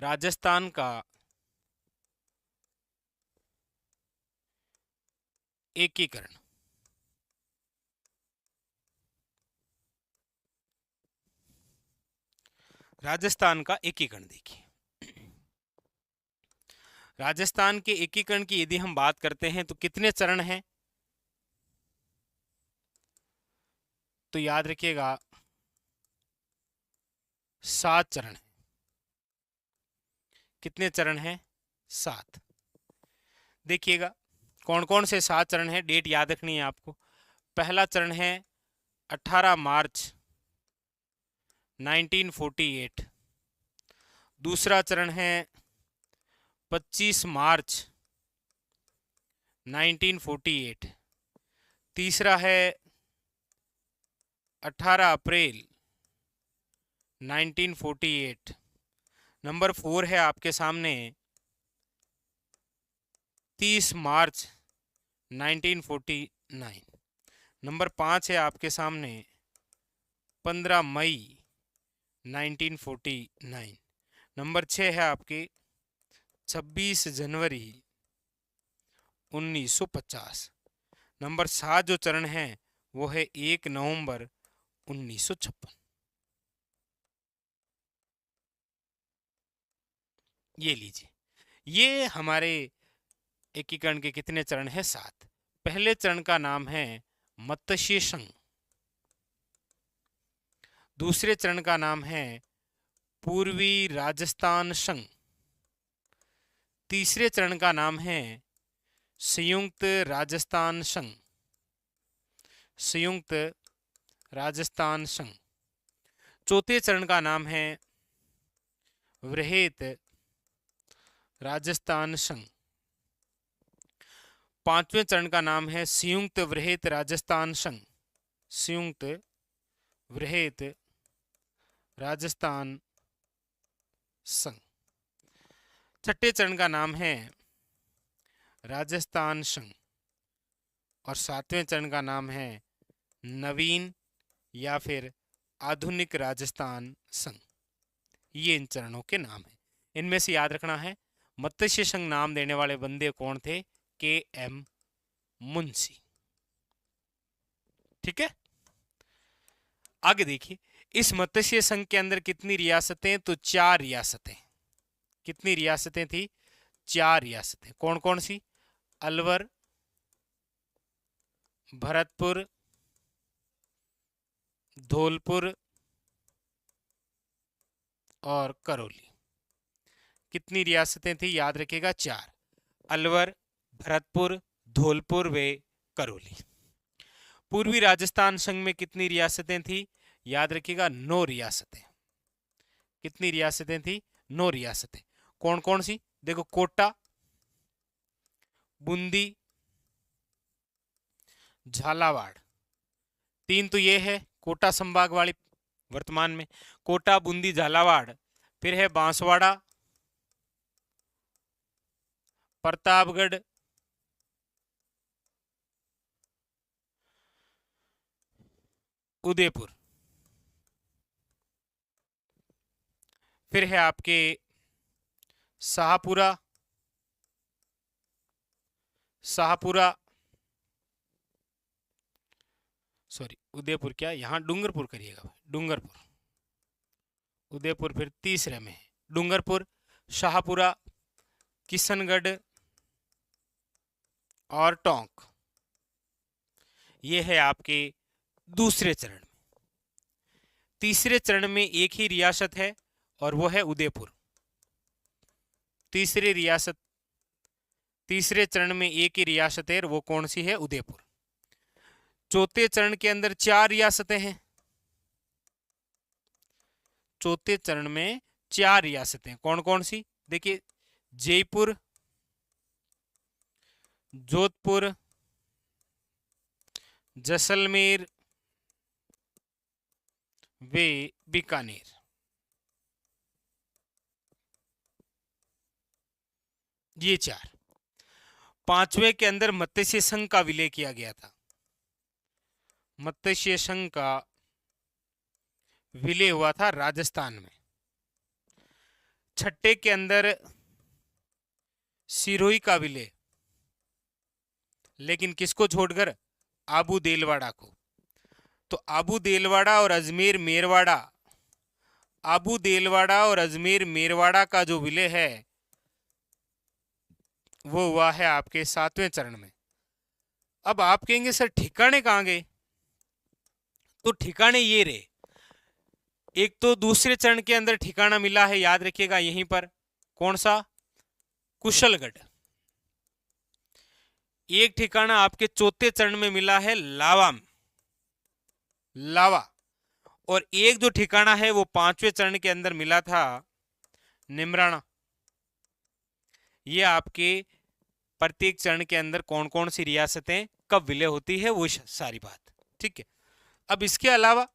राजस्थान का एकीकरण। राजस्थान का एकीकरण देखिए, राजस्थान के एकीकरण की यदि हम बात करते हैं तो कितने चरण हैं, तो याद रखिएगा 7 चरण हैं। कितने चरण हैं? 7। देखिएगा कौन कौन से 7 चरण हैं, डेट याद रखनी है आपको। पहला चरण है 18 मार्च 1948। दूसरा चरण है 25 मार्च 1948। तीसरा है 18 अप्रैल 1948। नंबर 4 है आपके सामने 30 मार्च 1949। नंबर 5 है आपके सामने 15 मई 1949। नंबर 6 है आपके 26 जनवरी 1950। नंबर 7 जो चरण है वो है 1 नवंबर 1956। ये लीजिए, ये हमारे एकीकरण के कितने चरण हैं? 7। पहले चरण का नाम है मत्स्य संघ। दूसरे चरण का नाम है पूर्वी राजस्थान संघ। तीसरे चरण का नाम है संयुक्त राजस्थान संघ। संयुक्त राजस्थान संघ। चौथे चरण का नाम है वृहत राजस्थान संघ। पांचवें चरण का नाम है संयुक्त वृहत राजस्थान संघ। संयुक्त वृहत राजस्थान संघ। छठे चरण का नाम है राजस्थान संघ। और सातवें चरण का नाम है नवीन या फिर आधुनिक राजस्थान संघ। ये इन चरणों के नाम हैं। इनमें से याद रखना है मत्स्य संघ नाम देने वाले बंदे कौन थे? के.एम. मुंशी। ठीक है, आगे देखिए, इस मत्स्य संघ के अंदर कितनी रियासतें? तो 4 रियासतें। कितनी रियासतें थी? 4 रियासतें। कौन कौन सी? अलवर, भरतपुर, धौलपुर और करौली। कितनी रियासतें थी? याद रखिएगा 4। अलवर, भरतपुर, धौलपुर व करौली। पूर्वी राजस्थान संघ में कितनी रियासतें थी? याद रखिएगा 9 रियासतें। कितनी रियासतें थी? 9 रियासतें। कौन कौन सी? देखो, कोटा, बूंदी, झालावाड़। 3 तो ये है कोटा संभाग वाली वर्तमान में, कोटा, बूंदी, झालावाड़। फिर है बांसवाड़ा, प्रतापगढ़, उदयपुर। फिर है आपके शाहपुरा, शाहपुरा, सॉरी उदयपुर क्या, यहां डूंगरपुर करिएगा भाई, डूंगरपुर। उदयपुर फिर तीसरे में है, डूंगरपुर, शाहपुरा, किशनगढ़ और टोंक। ये है आपके दूसरे चरण में। तीसरे चरण में एक ही रियासत है और वो है उदयपुर। तीसरी रियासत, तीसरे चरण में एक ही रियासत है, वो कौन सी है? उदयपुर। चौथे चरण के अंदर 4 रियासतें हैं। चौथे चरण में 4 रियासतें। कौन कौन सी? देखिए, जयपुर, जोधपुर, जैसलमेर वे बीकानेर। ये 4। पांचवें के अंदर मत्स्य संघ का विलय किया गया था। मत्स्य संघ का विलय हुआ था राजस्थान में। छठे के अंदर सिरोही का विलय, लेकिन किसको छोड़कर? आबू देलवाड़ा को। तो आबू देलवाड़ा और अजमेर मेरवाड़ा, आबू देलवाड़ा और अजमेर मेरवाड़ा का जो विलय है वो हुआ है आपके 7वें चरण में। अब आप कहेंगे सर ठिकाने कहां गए? तो ठिकाने ये रहे, एक तो दूसरे चरण के अंदर ठिकाना मिला है, याद रखिएगा यहीं पर, कौन सा? कुशलगढ़। एक ठिकाना आपके चौथे चरण में मिला है लावा, लावा। और एक जो ठिकाना है वो 5वें चरण के अंदर मिला था निमराना। ये आपके प्रत्येक चरण के अंदर कौन कौन सी रियासतें कब विलय होती है वो सारी बात, ठीक है। अब इसके अलावा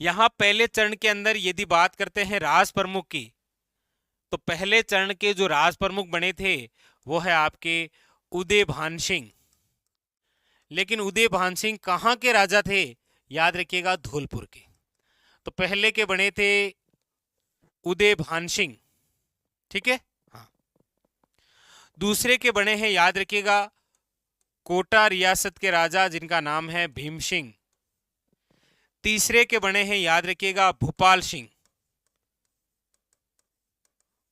यहां पहले चरण के अंदर यदि बात करते हैं राज प्रमुख की, तो पहले चरण के जो राज प्रमुख बने थे वो है आपके उदय भान सिंह। लेकिन उदय भान सिंह कहां के राजा थे? याद रखिएगा धौलपुर के। तो पहले के बने थे उदय भान सिंह, ठीक है। हाँ, दूसरे के बने हैं, याद रखिएगा, कोटा रियासत के राजा जिनका नाम है भीम सिंह। तीसरे के बने हैं, याद रखिएगा, भूपाल सिंह।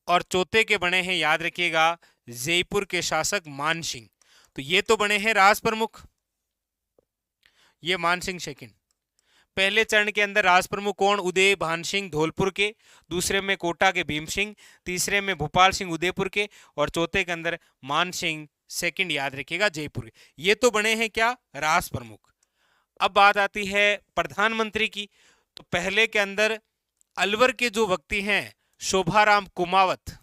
और चौथे के बने हैं, याद रखिएगा, जयपुर के शासक मान सिंह। तो ये तो बने हैं राज प्रमुख, ये मान सिंह सेकंड। पहले चरण के अंदर राज प्रमुख कौन? उदय भान सिंह धौलपुर के, दूसरे में कोटा के भीम सिंह, तीसरे में भोपाल सिंह उदयपुर के, और चौथे के अंदर मान सिंह सेकंड, याद रखिएगा, जयपुर के। ये तो बने हैं क्या? राज प्रमुख। अब बात आती है प्रधानमंत्री की। तो पहले के अंदर अलवर के जो व्यक्ति हैं शोभाराम कुमावत,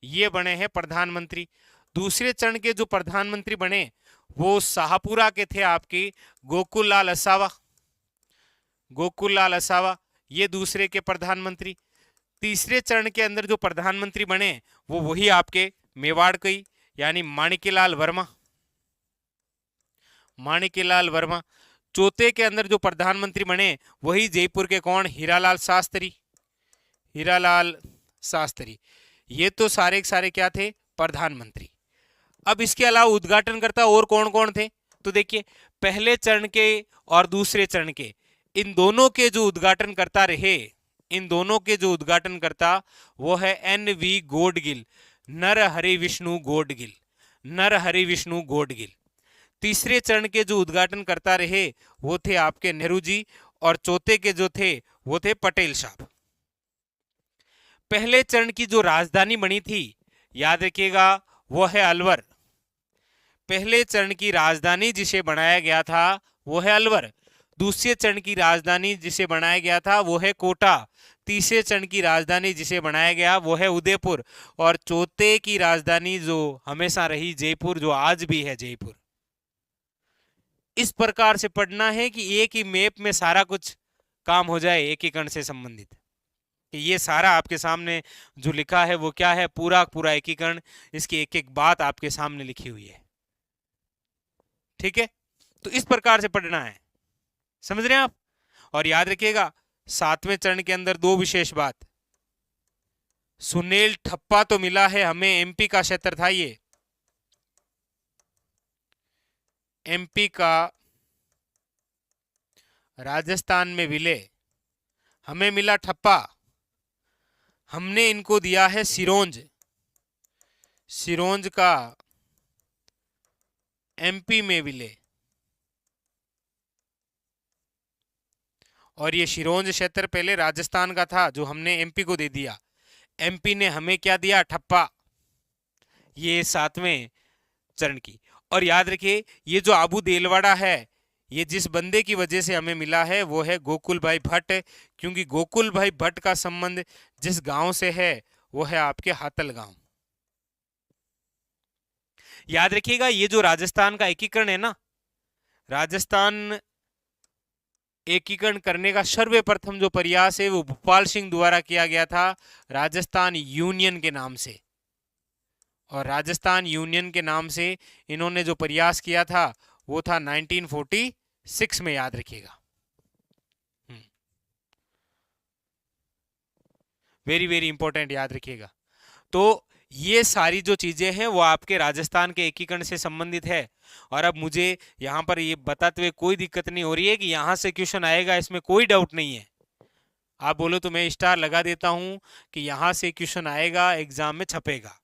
ये बने हैं प्रधानमंत्री। दूसरे चरण के जो प्रधानमंत्री बने वो शाहपुरा के थे आपके गोकुल लाल असावा, गोकुल लाल असावा, ये दूसरे के प्रधानमंत्री। तीसरे चरण के अंदर जो प्रधानमंत्री बने वो वही आपके मेवाड़ के, यानी माणिक्यलाल वर्मा, माणिक्यलाल वर्मा। चौथे के अंदर जो प्रधानमंत्री बने वही जयपुर के कौन? हीरालाल शास्त्री, हीरालाल शास्त्री। ये तो सारे के सारे क्या थे? प्रधानमंत्री। अब इसके अलावा उद्घाटनकर्ता और कौन कौन थे? तो देखिए, पहले चरण के और दूसरे चरण के, इन दोनों के जो उद्घाटनकर्ता रहे, इन दोनों के जो उद्घाटनकर्ता वो है NV गोडगिल, नरहरि विष्णु गोडगिल, नरहरि विष्णु गोडगिल। तीसरे चरण के जो उद्घाटनकर्ता रहे वो थे आपके नेहरू जी, और चौथे के जो थे वो थे पटेल साहब। पहले चरण की जो राजधानी बनी थी, याद रखिएगा, वो है अलवर। पहले चरण की राजधानी जिसे बनाया गया था वो है अलवर। दूसरे चरण की राजधानी जिसे बनाया गया था वो है कोटा। तीसरे चरण की राजधानी जिसे बनाया गया वो है उदयपुर। और चौथे की राजधानी जो हमेशा रही जयपुर, जो आज भी है जयपुर। इस प्रकार से पढ़ना है कि एक ही मैप में सारा कुछ काम हो जाए एकीकरण से संबंधित। कि ये सारा आपके सामने जो लिखा है वो क्या है? पूरा पूरा एकीकरण, इसकी एक एक बात आपके सामने लिखी हुई है, ठीक है। तो इस प्रकार से पढ़ना है, समझ रहे हैं आप। और याद रखिएगा 7वें चरण के अंदर दो विशेष बात, सुनील ठप्पा तो मिला है हमें, MP का क्षेत्र था ये, MP का राजस्थान में विलय, हमें मिला ठप्पा, हमने इनको दिया है सिरोंज, सिरोंज का MP में विलय। और ये सिरोंज क्षेत्र पहले राजस्थान का था जो हमने MP को दे दिया, MP ने हमें क्या दिया? ठप्पा। ये 7वें चरण की। और याद रखिए, ये जो आबू देलवाड़ा है, ये जिस बंदे की वजह से हमें मिला है वो है गोकुल भाई भट्ट, क्योंकि गोकुल भाई भट्ट का संबंध जिस गांव से है वो है आपके हातल गांव। याद रखिएगा, ये जो राजस्थान का एकीकरण है ना, राजस्थान एकीकरण करने का सर्वप्रथम जो प्रयास है वो भोपाल सिंह द्वारा किया गया था, राजस्थान यूनियन के नाम से। और राजस्थान यूनियन के नाम से इन्होंने जो प्रयास किया था वो था 1946 में, याद रखिएगा। वेरी वेरी इंपॉर्टेंट, याद रखिएगा। तो ये सारी जो चीजें हैं वो आपके राजस्थान के एकीकरण से संबंधित है। और अब मुझे यहाँ पर ये बताते हुए कोई दिक्कत नहीं हो रही है कि यहाँ से क्वेश्चन आएगा, इसमें कोई डाउट नहीं है। आप बोलो तो मैं स्टार लगा देता हूं कि यहाँ से क्वेश्चन आएगा, एग्जाम में छपेगा।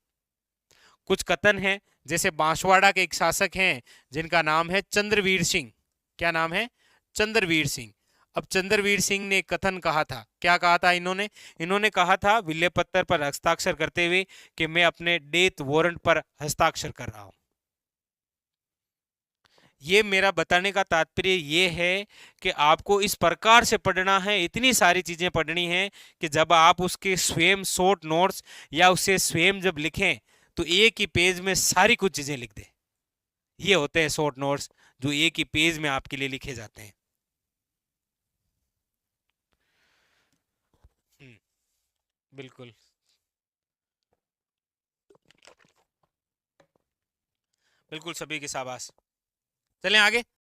कुछ कथन है, जैसे बांसवाड़ा के एक शासक हैं जिनका नाम है चंद्रवीर सिंह। क्या नाम है? चंद्रवीर सिंह। अब चंद्रवीर सिंह ने एक कथन कहा था। क्या कहा था इन्होंने? इन्होंने कहा था विले पत्थर पर हस्ताक्षर करते हुए कि मैं अपने डेथ वारंट पर हस्ताक्षर कर रहा हूं। ये मेरा बताने का तात्पर्य ये है कि आपको इस प्रकार से पढ़ना है, इतनी सारी चीजें पढ़नी है कि जब आप उसके स्वयं शॉर्ट नोट्स या उसे स्वयं जब लिखें तो एक ही पेज में सारी कुछ चीजें लिख दें। ये होते हैं शॉर्ट नोट्स जो एक ही पेज में आपके लिए लिखे जाते हैं। बिल्कुल बिल्कुल, सभी की शाबाश। चलें आगे।